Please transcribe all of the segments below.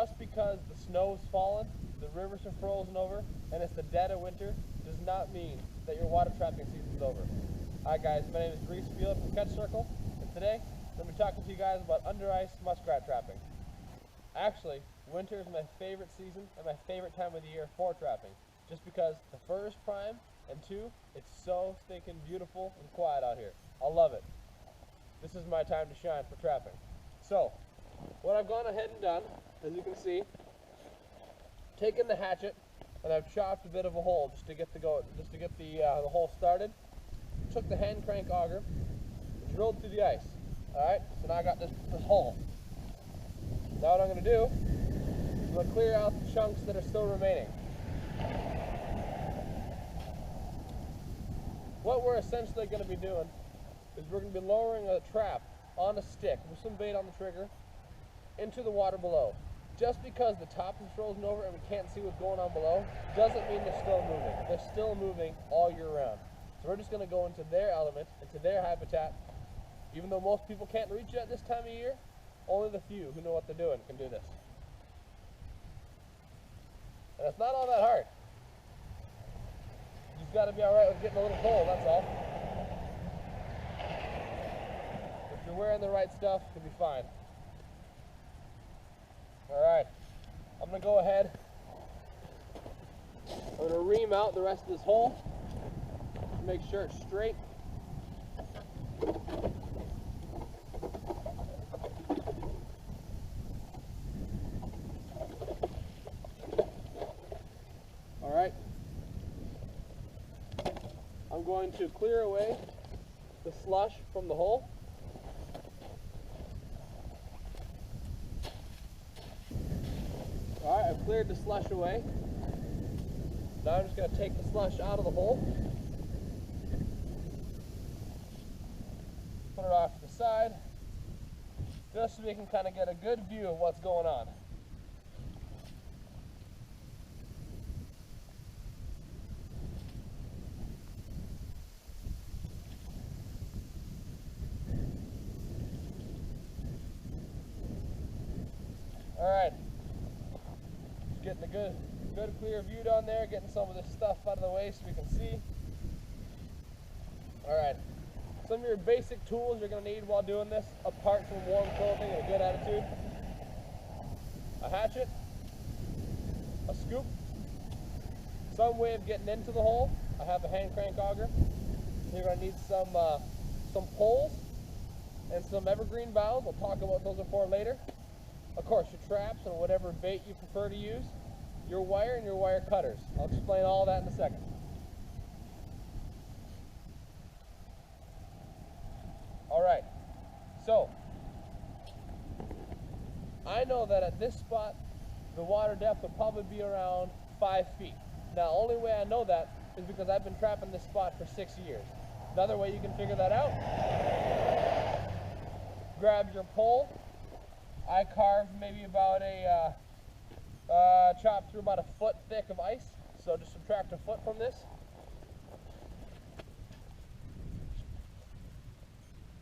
just because the snow's fallen, the rivers are frozen over, and it's the dead of winter, does not mean that your water trapping season's over. Hi guys, my name is Reese Field from Catch Circle, and today I'm going to be talking to you guys about under ice muskrat trapping. Actually, winter is my favorite season and my favorite time of the year for trapping, just because the fur is prime, and two, it's so stinking beautiful and quiet out here. I love it. This is my time to shine for trapping. So, what I've gone ahead and done, as you can see, taken the hatchet and I've chopped a bit of a hole just to get the hole started. Took the hand crank auger, and drilled through the ice. All right, so now I got this hole. Now what I'm going to do is I'm going to clear out the chunks that are still remaining. What we're essentially going to be doing is we're going to be lowering a trap on a stick with some bait on the trigger into the water below. Just because the top is frozen over and we can't see what's going on below doesn't mean they're still moving. They're still moving all year round. So we're just going to go into their element, into their habitat. Even though most people can't reach it at this time of year, only the few who know what they're doing can do this. And it's not all that hard. You just got to be alright with getting a little cold, that's all. If you're wearing the right stuff, you'll be fine. Alright, I'm going to go ahead. I'm going to ream out the rest of this hole to make sure it's straight. Alright, I'm going to clear away the slush from the hole. Alright, I've cleared the slush away. Now I'm just going to take the slush out of the hole. Put it off to the side, just so we can kind of get a good view of what's going on. Alright, just getting a good clear view down there, getting some of this stuff out of the way so we can see. Alright, some of your basic tools you're going to need while doing this, apart from warm clothing and a good attitude: a hatchet, a scoop, some way of getting into the hole. I have a hand crank auger. You're going to need some poles and some evergreen boughs. We'll talk about what those are for later. Of course, your traps and whatever bait you prefer to use, your wire and your wire cutters. I'll explain all that in a second. Alright, so I know that at this spot the water depth will probably be around 5 feet. Now, the only way I know that is because I've been trapping this spot for 6 years. Another way you can figure that out: grab your pole. I carved maybe about chopped through about a foot thick of ice, so just subtract a foot from this.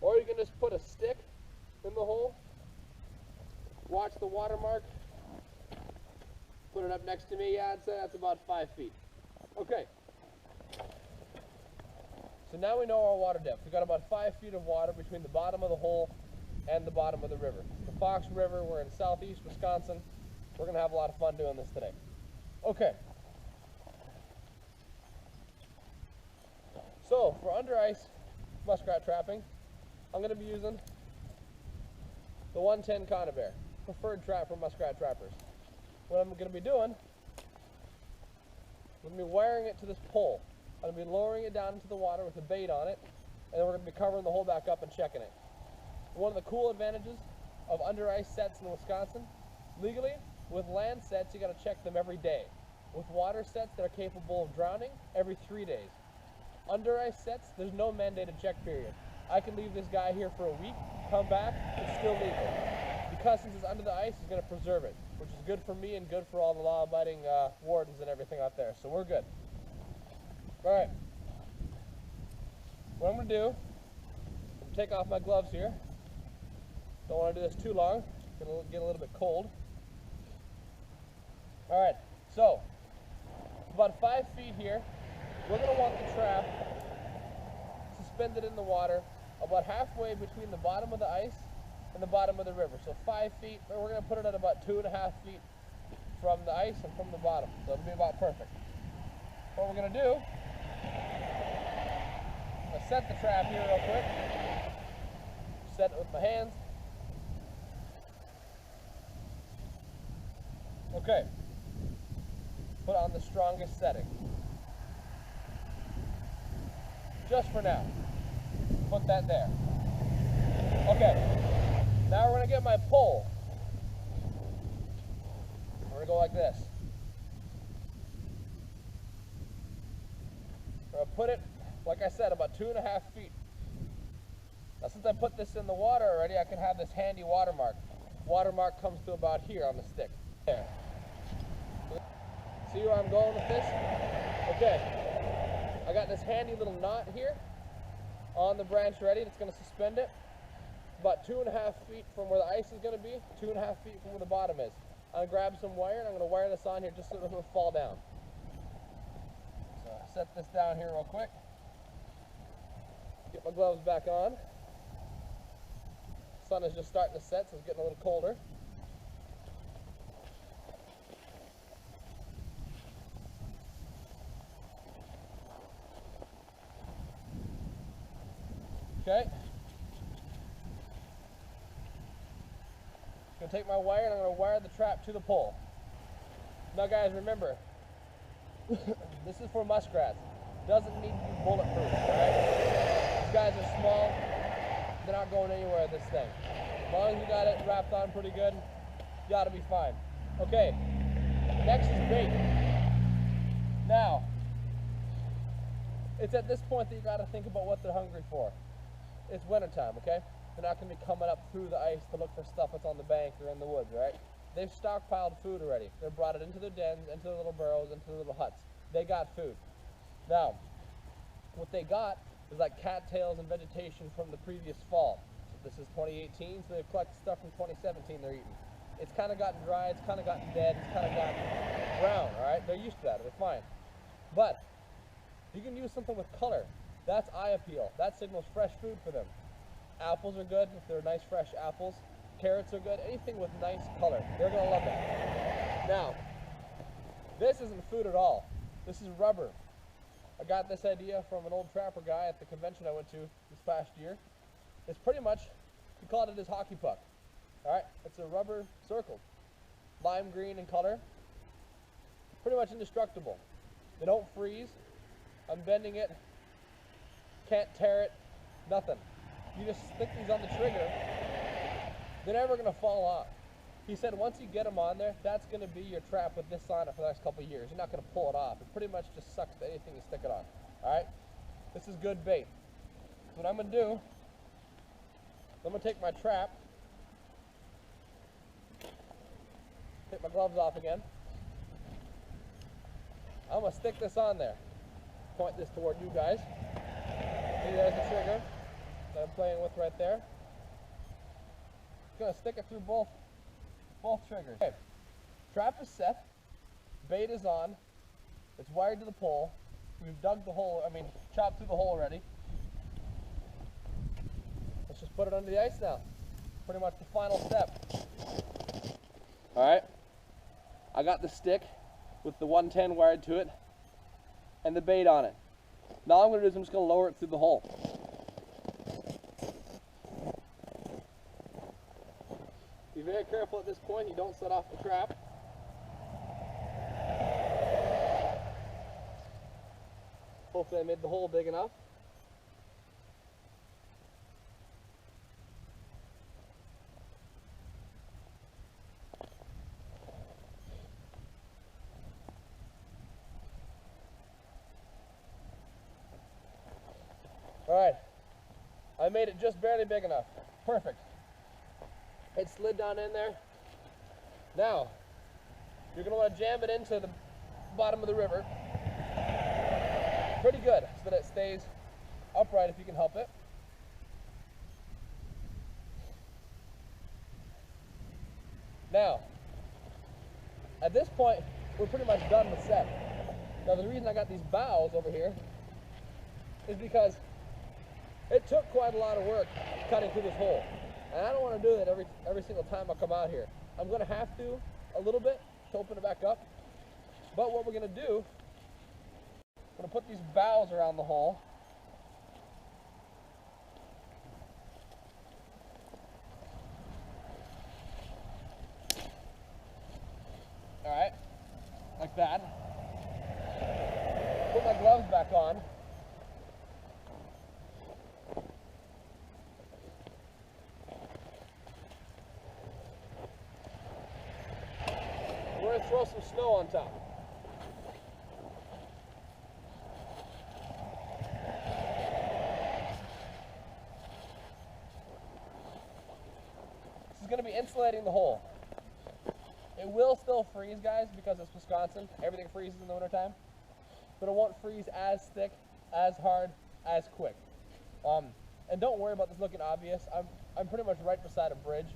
Or you can just put a stick in the hole, watch the watermark, put it up next to me. Yeah, I'd say that's about 5 feet. Okay, so now we know our water depth. We've got about 5 feet of water between the bottom of the hole and the bottom of the river. The Fox River, we're in southeast Wisconsin. We're going to have a lot of fun doing this today. Okay. So, for under ice muskrat trapping, I'm going to be using the 110 Conibear, preferred trap for muskrat trappers. What I'm going to be doing, I'm going to be wiring it to this pole. I'm going to be lowering it down into the water with a bait on it, and then we're going to be covering the hole back up and checking it. One of the cool advantages of under ice sets in Wisconsin, legally, with land sets you got to check them every day. With water sets that are capable of drowning, every 3 days. Under ice sets, there's no mandated check period. I can leave this guy here for a week, come back, it's still legal. Because since it's under the ice, it's going to preserve it, which is good for me and good for all the law-abiding wardens and everything out there, so we're good. Alright, what I'm going to do, I'm going to take off my gloves here. Don't want to do this too long, it's going to get a little bit cold. All right, so about 5 feet here, we're going to want the trap suspended in the water about halfway between the bottom of the ice and the bottom of the river. So 5 feet, we're going to put it at about 2.5 feet from the ice and from the bottom. So it'll be about perfect. What we're going to do, I'm going to set the trap here real quick. Set it with my hands. Okay. Put on the strongest setting. Just for now. Put that there. Okay. Now we're going to get my pole. We're going to go like this. We're going to put it, like I said, about 2.5 feet. Now since I put this in the water already, I can have this handy watermark. Watermark comes to about here on the stick. There. See where I'm going with this? Okay. I got this handy little knot here on the branch ready. That's going to suspend it. About 2.5 feet from where the ice is going to be, 2.5 feet from where the bottom is. I'm going to grab some wire and I'm going to wire this on here just so it doesn't fall down. So I'll set this down here real quick. Get my gloves back on. Sun is just starting to set, so it's getting a little colder. Okay. I'm going to take my wire and I'm going to wire the trap to the pole. Now guys, remember, this is for muskrats. Doesn't need to be bulletproof, alright? These guys are small. They're not going anywhere with this thing. As long as you got it wrapped on pretty good, you ought to be fine. Okay, next is bait. Now, it's at this point that you got to think about what they're hungry for. It's wintertime, okay? They're not going to be coming up through the ice to look for stuff that's on the bank or in the woods, right? They've stockpiled food already. They've brought it into their dens, into their little burrows, into their little huts. They got food. Now, what they got is like cattails and vegetation from the previous fall. So this is 2018, so they've collected stuff from 2017 they're eating. It's kind of gotten dry, it's kind of gotten dead, it's kind of gotten brown, all right? They're used to that, they're fine. But you can use something with color. That's eye appeal. That signals fresh food for them. Apples are good if they're nice fresh apples. Carrots are good. Anything with nice color. They're going to love that. Now, this isn't food at all. This is rubber. I got this idea from an old trapper guy at the convention I went to this past year. It's pretty much, he called it his hockey puck. Alright? It's a rubber circle. Lime green in color. Pretty much indestructible. They don't freeze. I'm bending it. Can't tear it, nothing. You just stick these on the trigger, they're never going to fall off. He said once you get them on there, that's going to be your trap with this on it for the next couple of years. You're not going to pull it off. It pretty much just sucks to anything you stick it on. Alright? This is good bait. So what I'm going to do, I'm going to take my trap, take my gloves off again. I'm going to stick this on there. Point this toward you guys. See, there's the trigger that I'm playing with right there. Gonna stick it through both triggers. Okay. Trap is set. Bait is on. It's wired to the pole. We've dug the hole, chopped through the hole already. Let's just put it under the ice now. Pretty much the final step. Alright. I got the stick with the 110 wired to it and the bait on it. Now all I'm going to do is I'm just going to lower it through the hole. Be very careful at this point, you don't set off the trap. Hopefully I made the hole big enough. Alright, I made it just barely big enough. Perfect. It slid down in there. Now, you're going to want to jam it into the bottom of the river. Pretty good, so that it stays upright if you can help it. Now, at this point, we're pretty much done with set. Now the reason I got these bows over here is because it took quite a lot of work cutting through this hole. And I don't want to do that every single time I come out here. I'm going to have to a little bit to open it back up. But what we're going to do, I'm going to put these bows around the hole. Alright, like that. Put my gloves back on. We're going to throw some snow on top. This is going to be insulating the hole. It will still freeze, guys, because it's Wisconsin. Everything freezes in the wintertime. But it won't freeze as thick, as hard, as quick. And don't worry about this looking obvious. I'm pretty much right beside a bridge.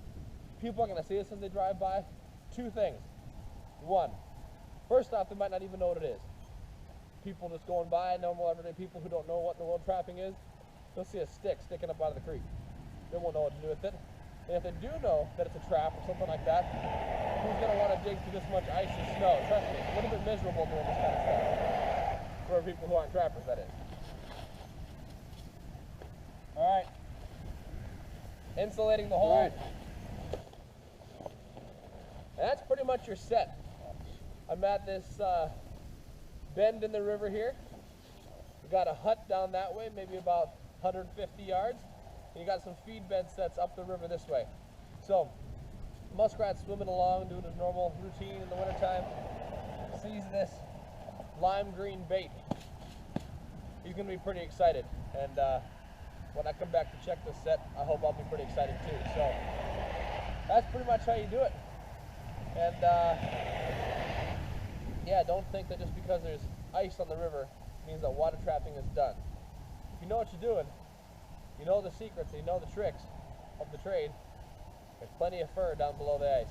People are going to see this as they drive by. Two things. One, first off, they might not even know what it is. People just going by, normal everyday people who don't know what the world trapping is, they'll see a stick sticking up out of the creek. They won't know what to do with it. And if they do know that it's a trap or something like that, who's going to want to dig through this much ice and snow? Trust me, it's a little bit miserable doing this kind of stuff. For people who aren't trappers, that is. Alright. Insulating the hole. Right. And that's pretty much your set. I'm at this bend in the river here. We got a hut down that way, maybe about 150 yards. And you got some feed bed sets up the river this way. So, muskrat swimming along, doing his normal routine in the wintertime, sees this lime green bait. He's going to be pretty excited. And when I come back to check this set, I hope I'll be pretty excited too. So, that's pretty much how you do it. And yeah, don't think that just because there's ice on the river means that water trapping is done. If you know what you're doing, you know the secrets, and you know the tricks of the trade, there's plenty of fur down below the ice.